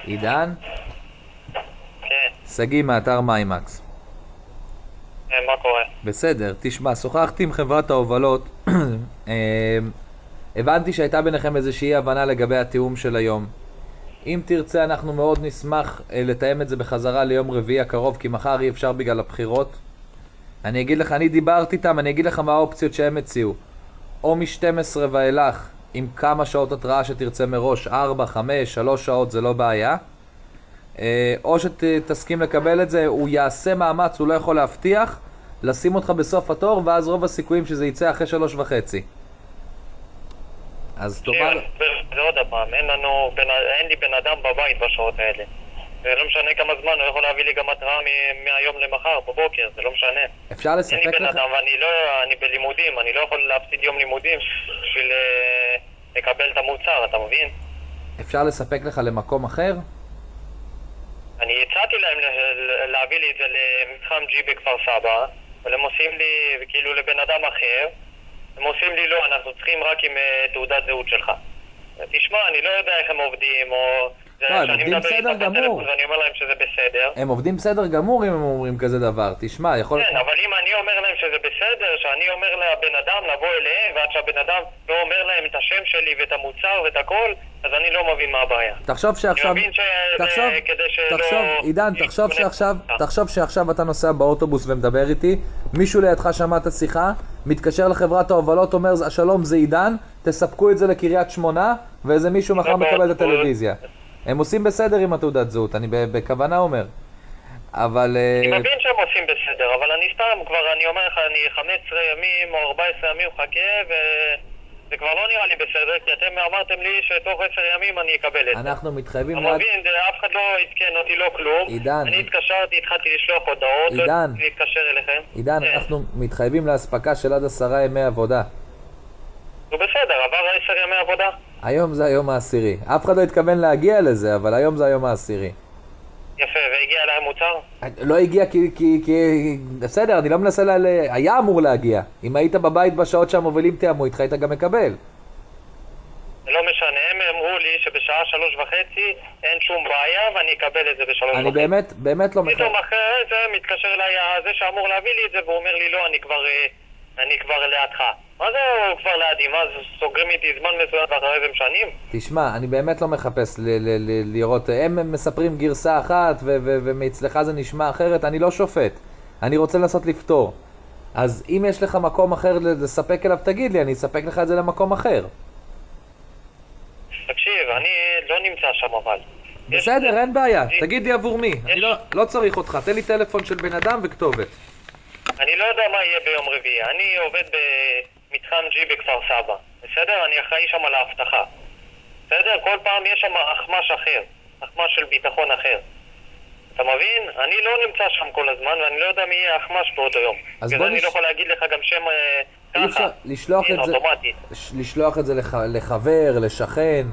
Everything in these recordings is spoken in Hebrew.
עידן? כן. סגי מאתר מיימקס. מה קורה? בסדר, תשמע, שוחחתי עם חברת ההובלות. הבנתי שהייתה ביניכם איזושהי הבנה לגבי התיאום של היום. אם תרצה, אנחנו מאוד נשמח לתאם את זה בחזרה ליום רביעי הקרוב, כי מחר אי אפשר בגלל הבחירות. אני אגיד לך, אני דיברתי איתם, אני אגיד לך מה האופציות שהם הציעו. או מ-12 ואילך, עם כמה שעות התראה שתרצה מראש, 4, 5, 3 שעות, זה לא בעיה. או שתסכים לקבל את זה, הוא יעשה מאמץ, הוא לא יכול להבטיח, לשים אותך בסוף התור, ואז רוב הסיכויים שזה יצא אחרי 3.5. אז תאמר... זה עוד הפעם, אין לי בן אדם בבית בשעות האלה. זה לא משנה כמה זמן, הוא יכול להביא לי גם התראה מהיום למחר, בבוקר, זה לא משנה. אפשר לספק לך... אין לי בן אדם, ואני בלימודים, אני לא יכול להפסיד יום לימודים בשביל לקבל את המוצר, אתה מבין? אפשר לספק לך למקום אחר? אני הצעתי להם להביא לי את זה למתחם ג'י בכפר סבא, אבל הם עושים לי, כאילו לבן אדם אחר, הם עושים לי לא, אנחנו צריכים רק עם תעודת זהות שלך. תשמע, אני לא יודע איך הם עובדים, או... לא, הם עובדים בסדר גמור. ואני אומר להם שזה בסדר. הם עובדים בסדר גמור אם הם אומרים כזה דבר. תשמע, יכול... כן, אבל אם אני אומר להם שזה בסדר, שאני אומר לבן אדם לבוא אליהם, ועד שהבן אדם לא אומר להם את השם שלי ואת המוצר ואת הכל, אז אני לא מבין מה הבעיה. תחשוב שעכשיו... אני מבין שזה כדי שלא... תחשוב, עידן, תחשוב שעכשיו אתה נוסע באוטובוס ומדבר איתי, מישהו לידך שמע את השיחה, מתקשר לחברת ההובלות, אומר, שלום, זה עידן, תספקו את זה לקריית שמונה, ואיזה מישהו מחר מקבל את הטלוויזיה. הם עושים בסדר עם התעודת זהות, אני בכוונה אומר. אבל... אני מבין שהם עושים בסדר, אבל אני סתם כבר, אני אומר לך, אני 15 ימים או 14 ימים חכה, וזה כבר לא נראה לי בסדר, כי אתם אמרתם לי שתוך 10 ימים אני אקבל את זה. אנחנו מתחייבים... אתה מבין, אף אחד לא עדכן אותי, לא כלום. עידן. אני התקשרתי, התחלתי לשלוח הודעות, עידן. להתקשר אליכם. עידן, אנחנו מתחייבים להספקה של עד 10 ימי עבודה. זה בסדר, עבר 10 ימי עבודה. היום זה היום העשירי. אף אחד לא התכוון להגיע לזה, אבל היום זה היום העשירי. יפה, והגיע להם מוצר? לא הגיע כי... בסדר, אני לא מנסה היה אמור להגיע. אם היית בבית בשעות שהמובילים תיאמו איתך, היית גם מקבל. לא משנה, הם אמרו לי שבשעה 3:30 אין שום בעיה ואני אקבל את זה ב3:30. אני באמת לא מחייב. פתאום אחרי זה מתקשר אליי זה שאמור להביא לי את זה והוא אומר לי לא, אני כבר לידך. מה זה הוא כבר לידי? מה זה סוגרים איתי זמן מסוים ואחרי זה משנים? תשמע, אני באמת לא מחפש לראות, הם מספרים גרסה אחת ומאצלך זה נשמע אחרת, אני לא שופט. אני רוצה לנסות לפתור. אז אם יש לך מקום אחר לספק אליו, תגיד לי, אני אספק לך את זה למקום אחר. תקשיב, אני לא נמצא שם אבל. בסדר, אין בעיה. תגיד לי עבור מי. אני לא צריך אותך. תן לי טלפון של בן אדם וכתובת. אני לא יודע מה יהיה ביום רביעי. אני עובד במתחם ג'י בכפר סבא. בסדר? אני אחראי שם על ההבטחה. בסדר? כל פעם יש שם אחמש אחר. אחמש של ביטחון אחר. אתה מבין? אני לא נמצא שם כל הזמן ואני לא יודע מי יהיה אחמש באותו יום. אז אני לא יכול להגיד לך גם שם ככה. לשלוח את זה לחבר, לשכן.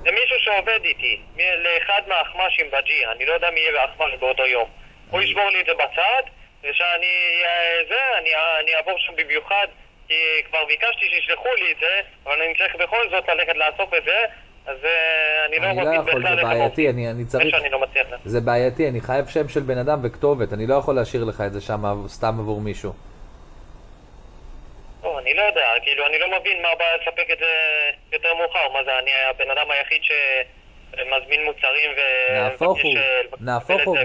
זה מישהו שעובד איתי. לאחד מהאחמשים בג'י. אני לא יודע מי יהיה האחמש באותו יום. הוא ישבור לי את זה בצד. אני אעבור שם במיוחד, כי כבר ביקשתי שישלחו לי את זה, אבל אני צריך בכל זאת ללכת לאסוף את זה, אז אני לא מבין בכלל זה בעייתי, זה בעייתי, אני חייב שם של בן אדם וכתובת, אני לא יכול להשאיר לך את זה שם סתם עבור מישהו. לא, אני לא יודע, כאילו אני לא מבין מה הבעיה לספק את זה יותר מאוחר, מה זה, אני הבן אדם היחיד מזמין מוצרים נהפוך הוא,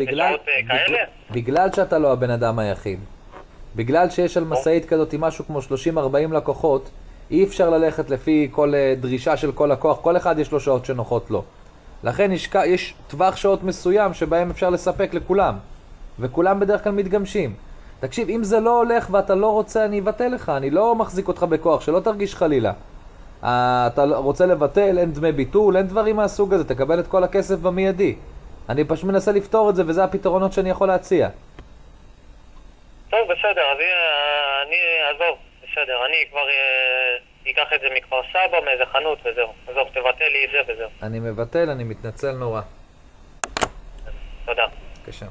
בגלל שאתה לא הבן אדם היחיד, בגלל שיש על מסעית כזאת עם משהו כמו 30-40 לקוחות, אי אפשר ללכת לפי כל דרישה של כל לקוח, כל אחד יש לו שעות שנוחות לו. לכן יש טווח שעות מסוים שבהם אפשר לספק לכולם, וכולם בדרך כלל מתגמשים. תקשיב, אם זה לא הולך ואתה לא רוצה, אני אבטל לך, אני לא מחזיק אותך בכוח, שלא תרגיש חלילה. אתה רוצה לבטל, אין דמי ביטול, אין דברים מהסוג הזה, תקבל את כל הכסף במיידי. אני פשוט מנסה לפתור את זה, וזה הפתרונות שאני יכול להציע. טוב, בסדר, אז אני עזוב, בסדר, אני כבר אקח את זה מכפר סבא, מאיזה חנות וזהו. עזוב, תבטל לי את זה וזהו. אני מבטל, אני מתנצל נורא. תודה. בבקשה.